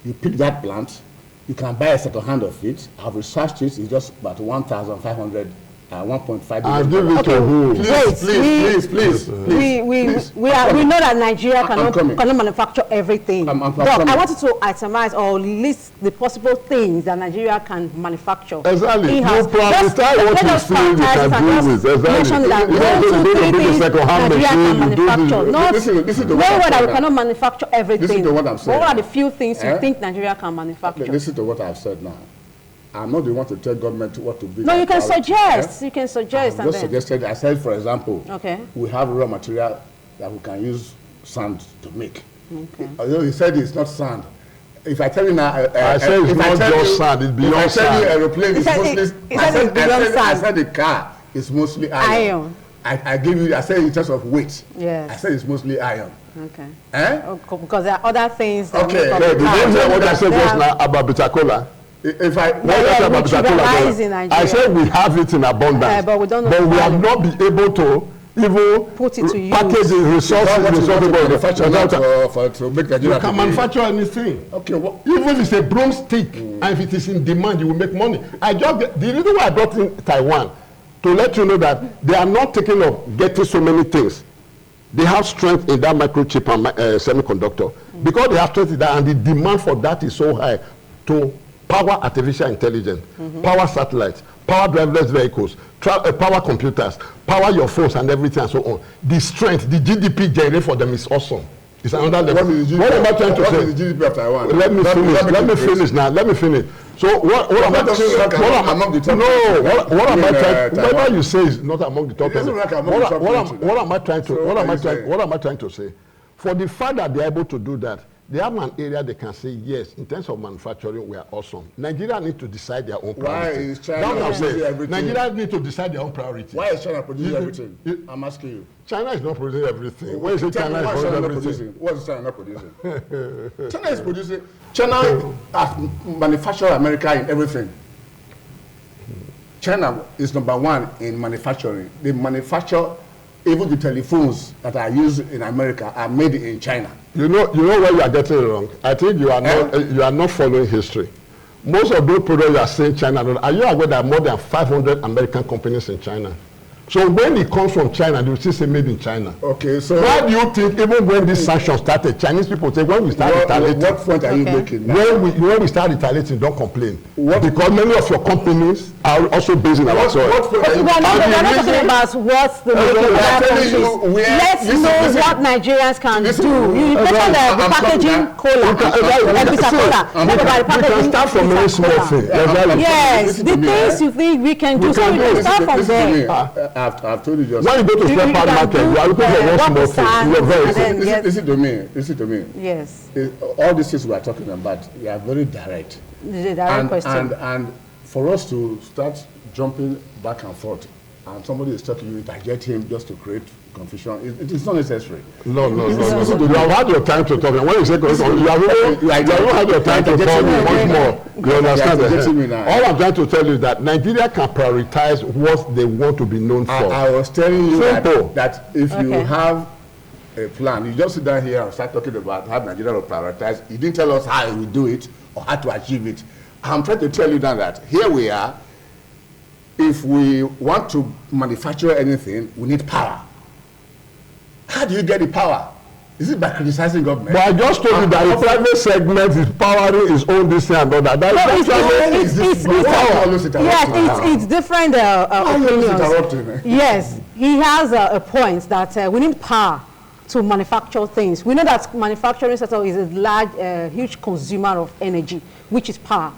[SPEAKER 2] You pick that plant, you can buy a second hand of it. I've researched it, it's just about 1,500 1.5 billion.
[SPEAKER 3] I'll give it to who?
[SPEAKER 2] Please.
[SPEAKER 1] We know that Nigeria cannot manufacture everything. I wanted to itemize or list the possible things that Nigeria can manufacture.
[SPEAKER 3] Exactly. You prioritize what you feel you can do with.
[SPEAKER 1] Mention that 1, 2, 3 things Nigeria can manufacture. Not that we cannot manufacture everything.
[SPEAKER 2] Listen to what I'm saying.
[SPEAKER 1] What are the few things you think Nigeria can manufacture?
[SPEAKER 2] Listen to what I've said now. I'm not the one to tell government what to do.
[SPEAKER 1] No, you can suggest. You can suggest.
[SPEAKER 2] I just suggested. I said, for example,
[SPEAKER 1] okay,
[SPEAKER 2] we have raw material that we can use sand to make.
[SPEAKER 1] Okay.
[SPEAKER 2] Although he said it's not sand. If I tell you now,
[SPEAKER 3] I said it's not just sand. It's beyond sand.
[SPEAKER 2] If I tell you aeroplane is mostly. I said the car is mostly iron. I give you. I said in terms of weight.
[SPEAKER 1] Yes.
[SPEAKER 2] I said it's mostly iron.
[SPEAKER 1] Okay.
[SPEAKER 2] Because
[SPEAKER 1] there are other things.
[SPEAKER 3] Okay. Did you hear what I said just now about bitter cola?
[SPEAKER 2] If I
[SPEAKER 3] I said we have it in abundance,
[SPEAKER 1] but we don't know.
[SPEAKER 3] But we have not been able to even
[SPEAKER 1] put it to use.
[SPEAKER 3] Package the resources
[SPEAKER 2] to make Nigeria.
[SPEAKER 3] You can manufacture anything.
[SPEAKER 2] Okay.
[SPEAKER 3] Even if it's a broomstick and if it is in demand, you will make money. The reason why I brought in Taiwan to let you know that they are not taking of getting so many things. They have strength in that microchip and semiconductor because they have strength in that, and the demand for that is so high to power artificial intelligence, power satellites, power driverless vehicles, power computers, power your phones and everything and so on. The strength, the GDP generated for them is awesome. It's another level. What am I trying to say?
[SPEAKER 2] What is the GDP of Taiwan?
[SPEAKER 3] Let me finish now. Let me finish. So what am I trying?
[SPEAKER 2] Among the top?
[SPEAKER 3] No. What am I trying? Whatever you say is not among the top. What am I trying to? What am I trying to say? For the fact that they are able to do that, they have an area they can say, yes, in terms of manufacturing, we are awesome. Nigeria need to decide their own priorities.
[SPEAKER 2] Why is China producing everything?
[SPEAKER 3] Nigeria need to decide their own priorities.
[SPEAKER 2] Why is China producing everything? I'm asking you.
[SPEAKER 3] China is not producing everything. Why is it China is producing everything?
[SPEAKER 2] What is China not producing? China is producing. China has manufactured America in everything. China is #1 in manufacturing. They manufacture even the telephones that are used in America are made in China.
[SPEAKER 3] You know where you are getting it wrong. I think you are not following history. Most of those products you are saying China. Are you aware that more than 500 American companies in China? So when it comes from China, they will still say made in China.
[SPEAKER 2] Okay, so
[SPEAKER 3] why do you think even when these sanctions started, Chinese people say when we start retaliating?
[SPEAKER 2] What point are you making?
[SPEAKER 3] When we start retaliating, don't complain. Because many of your companies are also based in our soil.
[SPEAKER 1] We're not talking about what's the let's know what Nigerians can do. You mentioned the packaging cola,
[SPEAKER 3] We can start from very small things.
[SPEAKER 1] Yes, the things you think we can do. So we can start from there.
[SPEAKER 2] I've told you just.
[SPEAKER 3] When you go to spare part market, you are looking for one small thing. You are very
[SPEAKER 2] Listen to me.
[SPEAKER 1] Yes.
[SPEAKER 2] All these things we are talking about, we are very direct.
[SPEAKER 1] The direct question.
[SPEAKER 2] And for us to start jumping back and forth, and somebody is talking, you interject him just to create confusion. It is not necessary.
[SPEAKER 3] No. You have had your time to talk. And when you say confusion, you haven't had your time to talk much more. You understand? All I'm trying to tell you is that Nigeria can prioritize what they want to be known for.
[SPEAKER 2] I was telling you that if you have a plan, you just sit down here and start talking about how Nigeria will prioritize. You didn't tell us how we do it or how to achieve it. I'm trying to tell you now that here we are. If we want to manufacture anything, we need power. How do you get the power? Is it by criticizing government?
[SPEAKER 3] But I just told you that the private segment is powering its own this and all that.
[SPEAKER 1] It's different opinions. Yes, he has a point that we need power to manufacture things. We know that manufacturing sector is a large, huge consumer of energy, which is power.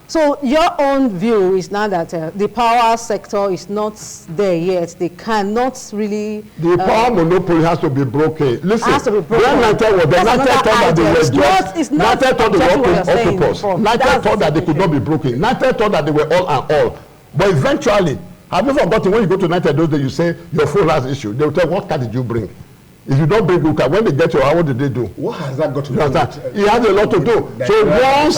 [SPEAKER 1] So your own view is now that the power sector is not there yet. They cannot really. The
[SPEAKER 3] power monopoly has to be broken. Listen,
[SPEAKER 1] has to be broken.
[SPEAKER 3] When Nitel was there, Nitel thought that they were just. Nitel thought they were octopus. Nitel thought that they could not be broken. Nitel thought that they were all and all. But eventually, have you forgotten when you go to Nitel those days, you say your phone has issue. They will tell you, what car did you bring? If you don't bring Luca, when they get your hour, what did they do?
[SPEAKER 2] What has that got to do with it?
[SPEAKER 3] It has a lot to do. So once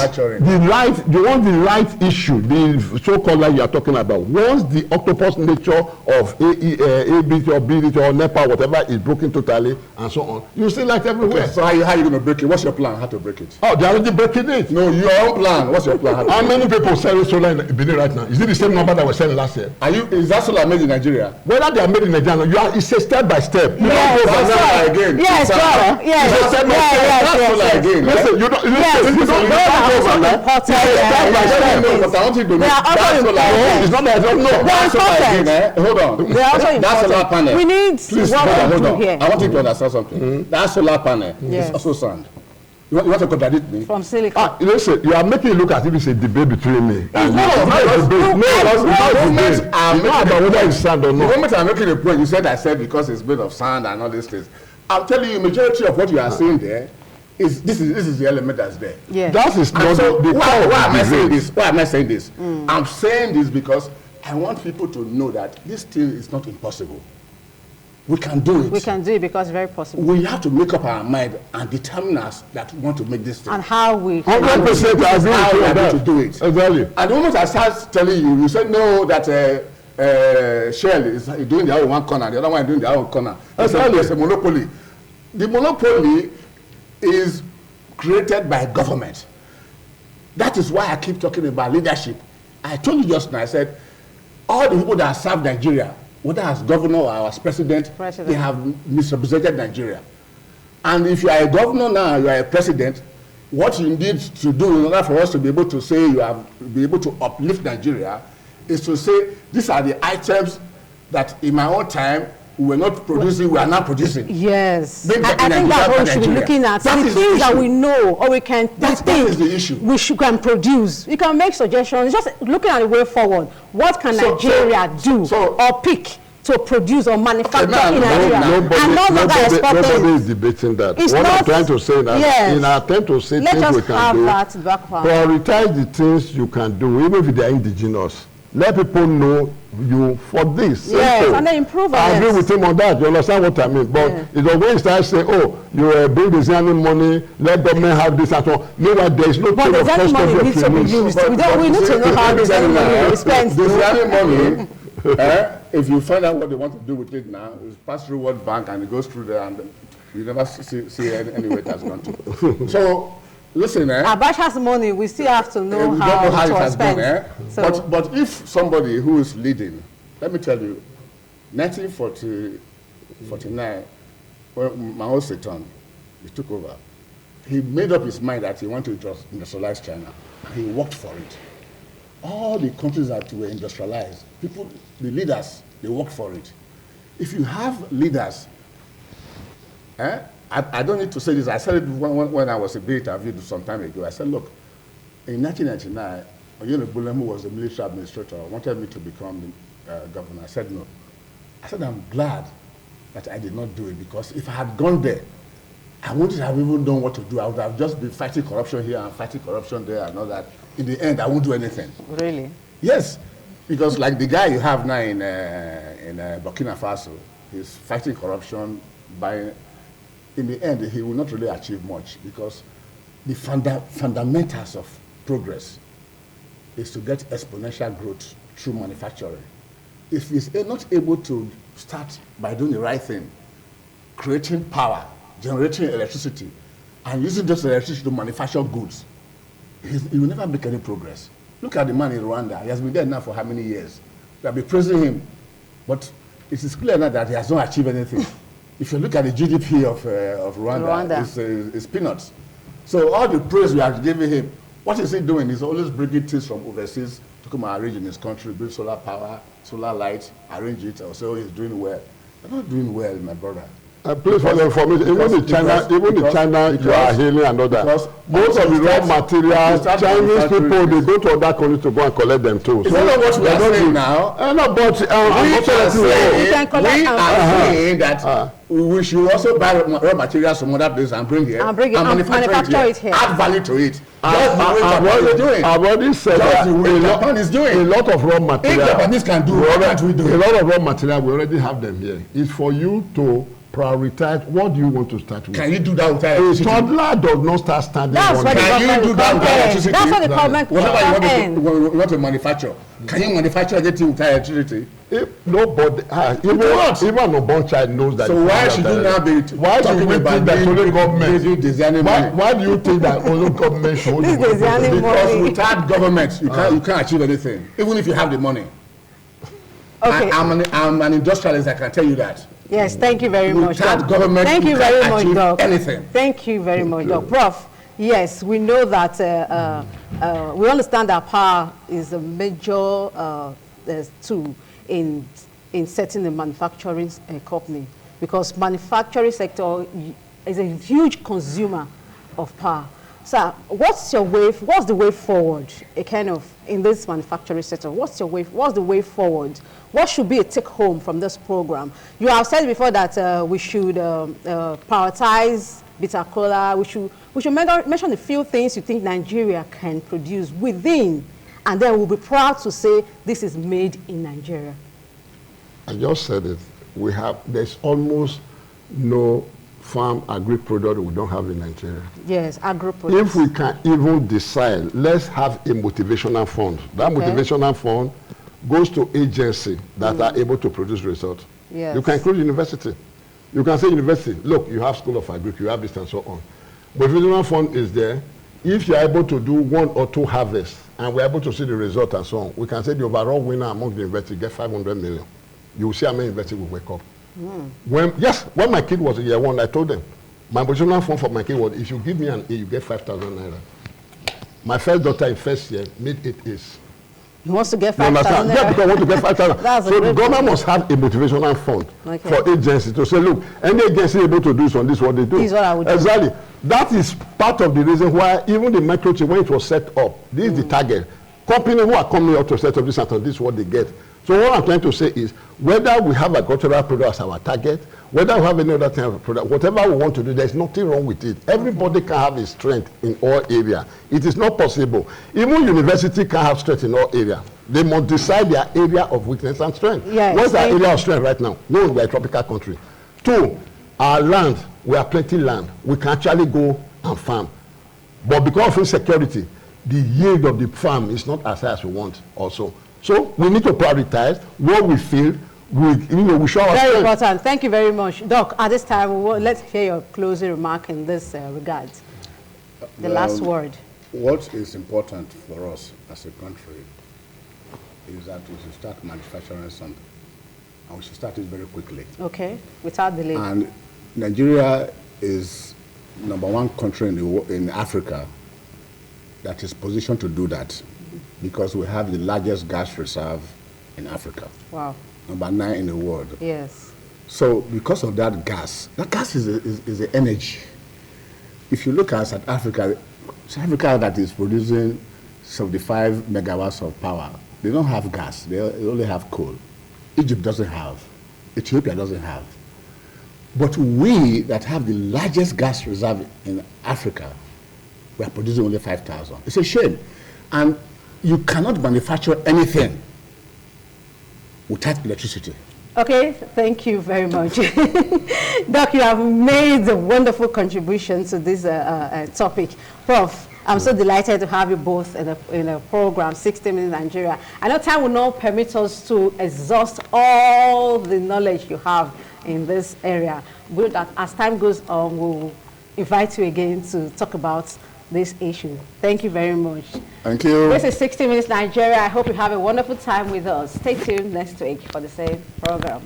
[SPEAKER 3] the right issue, the so-called line you are talking about, once the octopus nature of ABT or BDT or NEPA, whatever, is broken totally and so on, you see light everywhere.
[SPEAKER 2] Okay, so how are you going to break it? What's your plan? How to break it?
[SPEAKER 3] Oh, they're already breaking it.
[SPEAKER 2] No, your own plan. What's your plan?
[SPEAKER 3] How many people selling solar in Benin right now? Is it the same number that were selling last year?
[SPEAKER 2] Is that solar made in Nigeria?
[SPEAKER 3] Whether they are made in Nigeria, it's a step by step.
[SPEAKER 2] Again.
[SPEAKER 1] Yes,
[SPEAKER 2] Listen, you don't but I want you to know that's solar. It's not that that's solar again. Hold on. That's solar panel.
[SPEAKER 1] We need
[SPEAKER 2] hold on. I want you to understand something. That solar panel is also sand. You want to contradict me?
[SPEAKER 1] From silicon.
[SPEAKER 3] Listen, you are making it look as if it's a debate between me.
[SPEAKER 1] It's not a debate.
[SPEAKER 3] It's not about whether it's sand or not.
[SPEAKER 2] The moment I'm making a point, you said I said because it's made of sand and all these things. I'm telling you, majority of what you are saying there is this is the element that's there.
[SPEAKER 1] Yeah.
[SPEAKER 3] That is not the
[SPEAKER 2] why am I saying this? Why am I saying this? I'm saying this because I want people to know that this thing is not impossible. We can do it.
[SPEAKER 1] We can do it because it's very possible.
[SPEAKER 2] We have to make up our mind and determine us that we want to make this thing.
[SPEAKER 1] And how we
[SPEAKER 3] 100% I agree
[SPEAKER 2] how we are going
[SPEAKER 3] to
[SPEAKER 2] do it.
[SPEAKER 3] Exactly.
[SPEAKER 2] And the moment I start telling you, you said no, that Shell is doing their own one corner, the other one is doing their own corner. There's a monopoly. The monopoly is created by government. That is why I keep talking about leadership. I told you just now, I said, all the people that serve Nigeria, whether as governor or as president, they have misrepresented Nigeria. And if you are a governor now, you are a president, what you need to do in order for us to be able to say you have be able to uplift Nigeria is to say these are the items that in my own time we were not producing, we are now producing.
[SPEAKER 1] Yes. I think that's what we should be looking at. The things that we know, or we can
[SPEAKER 2] that is the issue.
[SPEAKER 1] We can produce. You can make suggestions. Just looking at the way forward. What can Nigeria do or pick to produce or manufacture in Nigeria?
[SPEAKER 3] Nobody is debating that. What I'm trying to say that in our attempt to say things we can do, prioritize the things you can do, even if they are indigenous. Let people know you for this.
[SPEAKER 1] Yes, and then improve on
[SPEAKER 3] I agree with him on that. You understand what I mean? But it was when he started saying, oh, you bring the Ziani money, let government have this and so on. Meanwhile, there is no
[SPEAKER 1] but the Ziani money needs to be used. We need to know how the Ziani money is spent.
[SPEAKER 2] The Ziani money, if you find out what they want to do with it now, it's passed through World Bank and it goes through there and you never see anywhere it has gone to. So, listen,
[SPEAKER 1] Abacha's money, we still have to know how it was spent.
[SPEAKER 2] So but if somebody who is leading, let me tell you, 1949, when Mao Zedong, he took over, he made up his mind that he wanted to industrialize China. He worked for it. All the countries that were industrialized, people, the leaders, they worked for it. If you have leaders, I don't need to say this. I said it when I was a bit interviewed some time ago. I said, look, in 1999, Oyene Bulemu was the military administrator, wanted me to become the governor. I said no. I said, I'm glad that I did not do it, because if I had gone there, I wouldn't have even known what to do. I would have just been fighting corruption here and fighting corruption there and all that. In the end, I won't do anything.
[SPEAKER 1] Really?
[SPEAKER 2] Yes, because like the guy you have now in Burkina Faso, he's fighting corruption by. In the end, he will not really achieve much, because the fundamentals of progress is to get exponential growth through manufacturing. If he's not able to start by doing the right thing, creating power, generating electricity, and using this electricity to manufacture goods, he will never make any progress. Look at the man in Rwanda. He has been there now for how many years? We have been praising him, but it is clear now that he has not achieved anything. If you look at the GDP of Rwanda. It's peanuts. So all the praise we are giving him, what is he doing? He's always bringing things from overseas to come and arrange in his country, build solar power, solar light, arrange it, or so he's doing well. They're not doing well, my brother.
[SPEAKER 3] Please for the information, even in China, you are healing and all that. Most of the raw materials, Chinese people, they go to other countries to go and collect them too.
[SPEAKER 2] Is that what we are saying now?
[SPEAKER 3] No, but
[SPEAKER 2] we are saying that we should also buy raw materials from other places and bring here and manufacture it here. Add value to it. I've
[SPEAKER 3] already said that a lot of raw material.
[SPEAKER 2] If Japanese can do, what can't we do?
[SPEAKER 3] A lot of raw material, we already have them here. It's for you to prioritize. What do you want to start with?
[SPEAKER 2] Can you do that without electricity?
[SPEAKER 3] A toddler does not start standing.
[SPEAKER 1] That's what
[SPEAKER 2] can you do that without electricity?
[SPEAKER 1] That's what the government
[SPEAKER 2] you want to manufacture. Can you manufacture anything without electricity?
[SPEAKER 3] Nobody. Even an unborn child knows that.
[SPEAKER 2] So why should you now be talking about that only government?
[SPEAKER 3] Why do you think that only government should?
[SPEAKER 2] Because without government, you can't achieve anything, even if you have the money.
[SPEAKER 1] Okay.
[SPEAKER 2] I'm an industrialist. I can tell you that.
[SPEAKER 1] Yes, thank you very much, Doc.
[SPEAKER 2] Government,
[SPEAKER 1] thank you very much, Doc.
[SPEAKER 2] Anything.
[SPEAKER 1] Thank you very much, Doc. Prof, yes, we know that, we understand that power is a major tool in setting a manufacturing company, because manufacturing sector is a huge consumer of power. So what's the way forward, in this manufacturing sector? What's the way forward? What should be a take home from this program? You have said before that we should prioritize bitter cola. We should mention a few things you think Nigeria can produce within, and then we'll be proud to say this is made in Nigeria.
[SPEAKER 3] I just said it. There's almost no farm agri-product we don't have in Nigeria.
[SPEAKER 1] Yes, agri-products.
[SPEAKER 3] If we can even decide, let's have a motivational fund. That motivational fund goes to agencies that are able to produce results.
[SPEAKER 1] Yes.
[SPEAKER 3] You can include university. You can say university, look, you have school of agri, you have this and so on. Motivational fund is there. If you're able to do 1 or 2 harvests and we're able to see the result and so on, we can say the overall winner among the university get 500 million. You will see how many universities will wake up. When my kid was in year 1, I told them, my motivational fund for my kid was, if you give me an A, you get 5,000 naira. My first daughter in first year made 8 A's.
[SPEAKER 1] He wants to get
[SPEAKER 3] You understand?
[SPEAKER 1] 5,000.
[SPEAKER 3] Yeah, because I want to get 5,000. So the government must have a motivational fund for agencies to say, look, any agency able to do this on this, what they do.
[SPEAKER 1] This is what I would do.
[SPEAKER 3] Exactly. That is part of the reason why even the microchip, when it was set up, this is the target. Companies who are coming out to set up this and this is what they get. So what I'm trying to say is, whether we have agricultural product as our target, whether we have any other kind of product, whatever we want to do, there's nothing wrong with it. Everybody can have a strength in all areas. It is not possible. Even university can have strength in all areas. They must decide their area of weakness and strength.
[SPEAKER 1] Yes,
[SPEAKER 3] what's our area of strength right now? No, we're a tropical country. 2, our land, we have plenty land. We can actually go and farm. But because of insecurity, the yield of the farm is not as high as we want also. So we need to prioritize what we feel we show our
[SPEAKER 1] Very
[SPEAKER 3] strength.
[SPEAKER 1] important. Thank you very much. Doc, at this time, let's hear your closing remark in this regard. The last word.
[SPEAKER 2] What is important for us as a country is that we should start manufacturing something. And we should start it very quickly.
[SPEAKER 1] Okay, without delay.
[SPEAKER 2] And Nigeria is #1 country in Africa that is positioned to do that, because we have the largest gas reserve in Africa.
[SPEAKER 1] Wow.
[SPEAKER 2] #9 in the world.
[SPEAKER 1] Yes.
[SPEAKER 2] So because of that gas is the energy. If you look at South Africa that is producing 75 megawatts of power, they don't have gas, they only have coal. Egypt doesn't have, Ethiopia doesn't have. But we that have the largest gas reserve in Africa, we are producing only 5,000. It's a shame. And you cannot manufacture anything without electricity.
[SPEAKER 1] Okay, thank you very much. Doc, you have made a wonderful contribution to this topic. Prof, I'm so delighted to have you both in a program, 60 Minutes Nigeria. I know time will not permit us to exhaust all the knowledge you have in this area. But that as time goes on, we'll invite you again to talk about this issue. Thank you very much.
[SPEAKER 2] Thank you.
[SPEAKER 1] This is 60 Minutes Nigeria. I hope you have a wonderful time with us. Stay tuned next week for the same program.